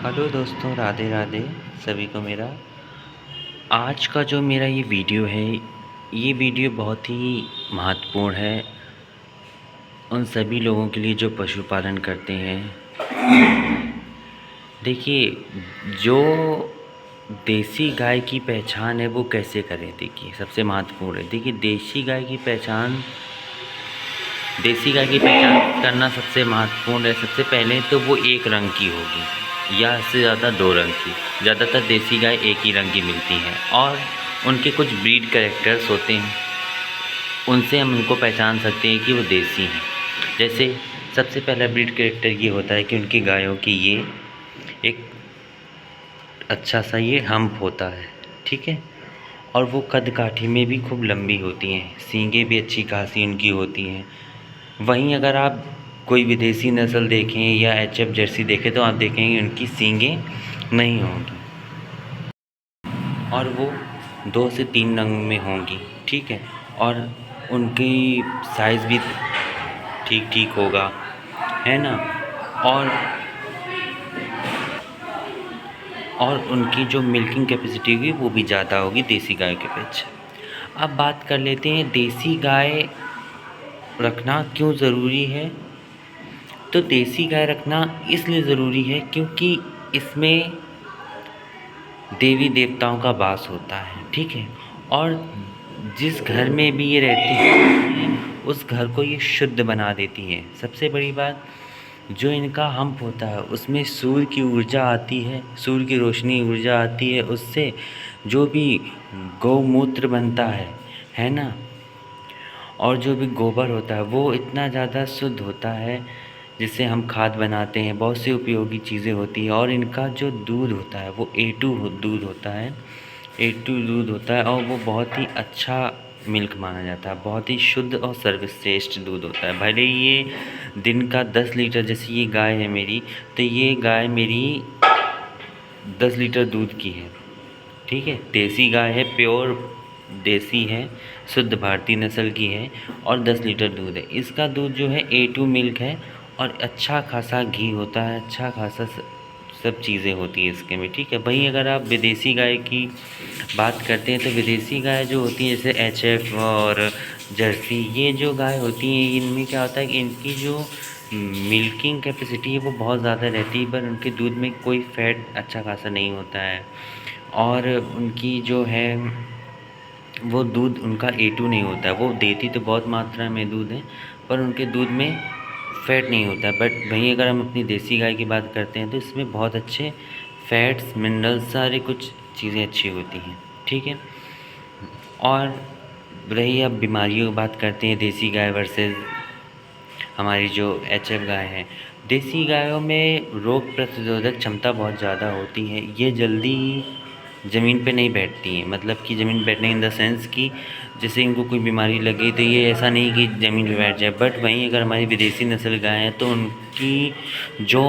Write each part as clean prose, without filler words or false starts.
Hello दोस्तों, राधे राधे सभी को मेरा आज का जो मेरा ये वीडियो है, ये वीडियो बहुत ही महत्वपूर्ण है उन सभी लोगों के लिए जो पशुपालन करते हैं। देखिए, जो देसी गाय की पहचान है वो कैसे करें। देखिए, सबसे महत्वपूर्ण है। देखिए, देसी गाय की पहचान करना सबसे महत्वपूर्ण है। सबसे पहले तो वो एक रंग की होगी या इससे ज़्यादा दो रंग की। ज़्यादातर देसी गाय एक ही रंग की मिलती हैं और उनके कुछ ब्रीड कैरेक्टर्स होते हैं, उनसे हम उनको पहचान सकते हैं कि वो देसी हैं। जैसे सबसे पहला ब्रीड कैरेक्टर ये होता है कि उनकी गायों की ये एक अच्छा सा ये हम्प होता है, ठीक है। और वो कद काठी में भी खूब लंबी होती हैं, सींगें भी अच्छी खासी उनकी होती हैं। वहीं अगर आप कोई विदेशी नस्ल देखें या एचएफ जर्सी देखें तो आप देखेंगे उनकी सींगें नहीं होंगी और वो 2 से 3 रंग में होंगी, ठीक है। और उनकी साइज़ भी ठीक ठीक होगा, है ना। और उनकी जो मिल्किंग कैपेसिटी होगी वो भी ज़्यादा होगी देसी गाय के अपेक्षा। अब बात कर लेते हैं देसी गाय रखना क्यों ज़रूरी है। तो देसी गाय रखना इसलिए ज़रूरी है क्योंकि इसमें देवी देवताओं का वास होता है, ठीक है। और जिस घर में भी ये रहती हैं उस घर को ये शुद्ध बना देती हैं। सबसे बड़ी बात, जो इनका हम्प होता है उसमें सूर्य की ऊर्जा आती है, सूर्य की रोशनी ऊर्जा आती है। उससे जो भी गौमूत्र बनता है ना, और जो भी गोबर होता है वो इतना ज़्यादा शुद्ध होता है जिससे हम खाद बनाते हैं। बहुत सी उपयोगी चीज़ें होती हैं। और इनका जो दूध होता है वो दूध होता है, दूध होता है और वो बहुत ही अच्छा मिल्क माना जाता है। बहुत ही शुद्ध और सर्वश्रेष्ठ दूध होता है। भले ही ये दिन का 10 लीटर, जैसे ये गाय है मेरी, तो ये गाय मेरी 10 लीटर दूध की है, ठीक है। देसी गाय है, प्योर देसी है, शुद्ध भारतीय नस्ल की है और 10 लीटर दूध है। इसका दूध जो है A2 मिल्क है और अच्छा खासा घी होता है, अच्छा खासा सब चीज़ें होती हैं इसके में, ठीक है। वहीं अगर आप विदेशी गाय की बात करते हैं तो विदेशी गाय जो होती हैं जैसे HF और जर्सी, ये जो गाय होती हैं इनमें क्या होता है कि इनकी जो मिल्किंग कैपेसिटी है वो बहुत ज़्यादा रहती है, पर उनके दूध में कोई फैट अच्छा खासा नहीं होता है। और उनकी जो है वो दूध उनका A2 नहीं होता है। वो देती तो बहुत मात्रा में दूध है पर उनके दूध में फ़ैट नहीं होता है। बट वहीं अगर हम अपनी देसी गाय की बात करते हैं तो इसमें बहुत अच्छे फैट्स, मिनरल्स, सारी कुछ चीज़ें अच्छी होती हैं, ठीक है। और रही अब बीमारियों की बात करते हैं, देसी गाय वर्सेस हमारी जो HF गाय है। देसी गायों में रोग प्रतिरोधक क्षमता बहुत ज़्यादा होती है। ये जल्दी ज़मीन पे नहीं बैठती हैं, मतलब कि ज़मीन बैठने इन द सेंस कि जैसे इनको कोई बीमारी लगी तो ये ऐसा नहीं कि ज़मीन पे बैठ जाए। बट वहीं अगर हमारी विदेशी नस्ल गाय है तो उनकी जो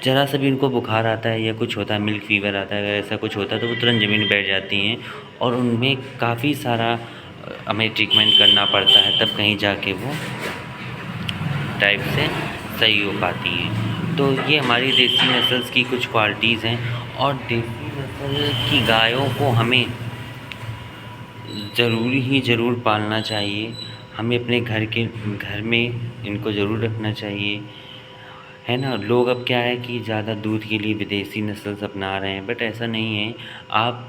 ज़रा सा भी उनको बुखार आता है या कुछ होता है, मिल्क फीवर आता है, अगर ऐसा कुछ होता है तो वो तुरंत ज़मीन पे बैठ जाती हैं और उनमें काफ़ी सारा हमें ट्रीटमेंट करना पड़ता है, तब कहीं जाके वो टाइप से सही हो पाती हैं। तो ये हमारी देसी नस्ल्स की कुछ क्वालिटीज़ हैं। और देसी नस्ल की गायों को हमें ज़रूर पालना चाहिए। हमें अपने घर में इनको ज़रूर रखना चाहिए, है ना। लोग अब क्या है कि ज़्यादा दूध के लिए विदेशी नस्ल अपना रहे हैं, बट ऐसा नहीं है। आप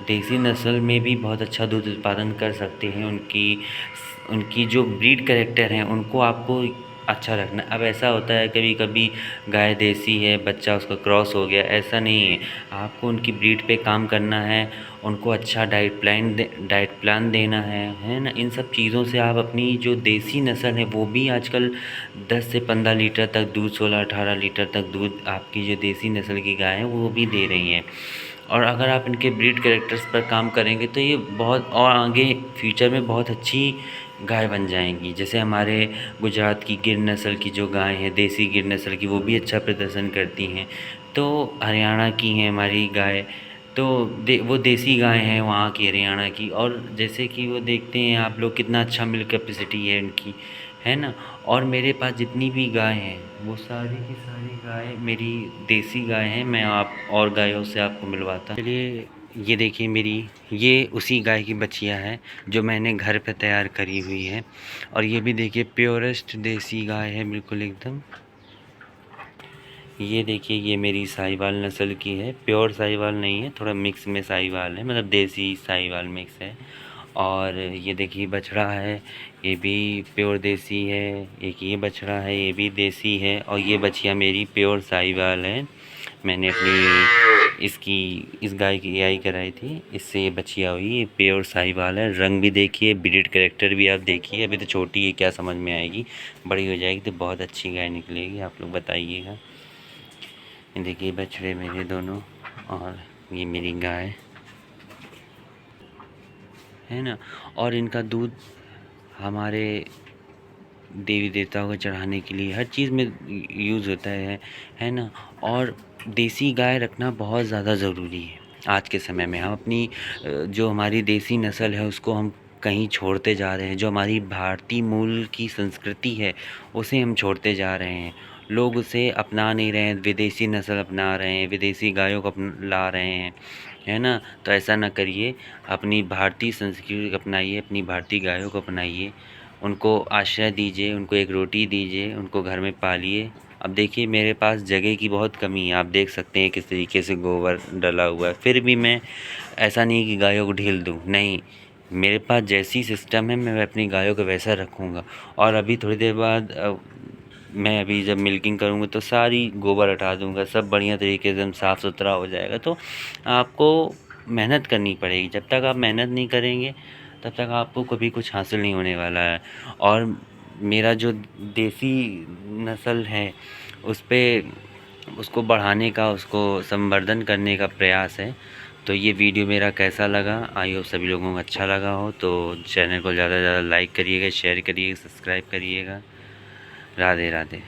देसी नस्ल में भी बहुत अच्छा दूध उत्पादन कर सकते हैं। उनकी जो ब्रीड कैरेक्टर हैं उनको आपको अच्छा रखना। अब ऐसा होता है कभी कभी गाय देसी है, बच्चा उसका क्रॉस हो गया, ऐसा नहीं है। आपको उनकी ब्रीड पे काम करना है, उनको अच्छा डाइट प्लान देना है ना। इन सब चीज़ों से आप अपनी जो देसी नस्ल है वो भी आजकल 10 से 15 लीटर तक दूध, 16-18 लीटर तक दूध आपकी जो देसी नस्ल की गाय है वो भी दे रही हैं। और अगर आप इनके ब्रीड कैरेक्टर्स पर काम करेंगे तो ये बहुत और आगे फ्यूचर में बहुत अच्छी गाय बन जाएंगी। जैसे हमारे गुजरात की गिर नस्ल की जो गाय है, देसी गिर नस्ल की, वो भी अच्छा प्रदर्शन करती हैं। तो हरियाणा की हैं हमारी गाय, तो वो देसी गाय हैं वहाँ की, हरियाणा की। और जैसे कि वो देखते हैं आप लोग कितना अच्छा मिल्क कैपेसिटी है इनकी, है ना। और मेरे पास जितनी भी गाय हैं वो सारी की सारी गाय मेरी देसी गाय हैं। मैं आप और गायों से आपको मिलवाता हूँ। चलिए, ये देखिए मेरी, ये उसी गाय की बच्चियाँ हैं जो मैंने घर पे तैयार करी हुई है। और ये भी देखिए प्योरेस्ट देसी गाय है बिल्कुल एकदम। ये देखिए ये मेरी साहिवाल नस्ल की है, प्योर साहिवाल नहीं है, थोड़ा मिक्स में साहिवाल है, मतलब देसी साहिवाल मिक्स है। और ये देखिए बछड़ा है, ये भी प्योर देसी है। एक ये बछड़ा है, ये भी देसी है। और ये बछिया मेरी प्योर साहिवाल है। मैंने अपनी इस गाय की एआई कराई थी, इससे ये बछिया हुई। ये प्योर साहिवाल है। रंग भी देखिए, ब्रीड कैरेक्टर भी आप देखिए। अभी तो छोटी है, क्या समझ में आएगी, बड़ी हो जाएगी तो बहुत अच्छी गाय निकलेगी, आप लोग बताइएगा। ये देखिए बछड़े मेरे दोनों, और ये मेरी गाय है ना। और इनका दूध हमारे देवी देवताओं को चढ़ाने के लिए हर चीज़ में यूज़ होता है ना। और देसी गाय रखना बहुत ज़्यादा ज़रूरी है आज के समय में। हम अपनी जो हमारी देसी नस्ल है उसको हम कहीं छोड़ते जा रहे हैं। जो हमारी भारतीय मूल की संस्कृति है उसे हम छोड़ते जा रहे हैं। लोग उसे अपना नहीं रहे हैं, विदेशी नस्ल अपना रहे हैं, विदेशी गायों को ला रहे हैं, है ना। तो ऐसा ना करिए, अपनी भारतीय संस्कृति को अपनाइए, अपनी भारतीय गायों को अपनाइए, उनको आश्रय दीजिए, उनको एक रोटी दीजिए, उनको घर में पालिए। अब देखिए मेरे पास जगह की बहुत कमी है, आप देख सकते हैं किस तरीके से गोबर डला हुआ है, फिर भी मैं ऐसा नहीं कि गायों को ढील दूँ, नहीं। मेरे पास जैसी सिस्टम है मैं अपनी गायों को वैसा रखूँगा। और अभी थोड़ी देर बाद मैं अभी जब मिल्किंग करूँगा तो सारी गोबर हटा दूँगा, सब बढ़िया तरीके से एकदम साफ़ सुथरा हो जाएगा। तो आपको मेहनत करनी पड़ेगी, जब तक आप मेहनत नहीं करेंगे तब तक आपको कभी कुछ हासिल नहीं होने वाला है। और मेरा जो देसी नस्ल है उस पे उसको बढ़ाने का, उसको संवर्धन करने का प्रयास है। तो ये वीडियो मेरा कैसा लगा, आई होप सभी लोगों को अच्छा लगा हो। तो चैनल को ज़्यादा से ज़्यादा लाइक करिएगा, शेयर करिएगा, सब्सक्राइब करिएगा। राधे राधे।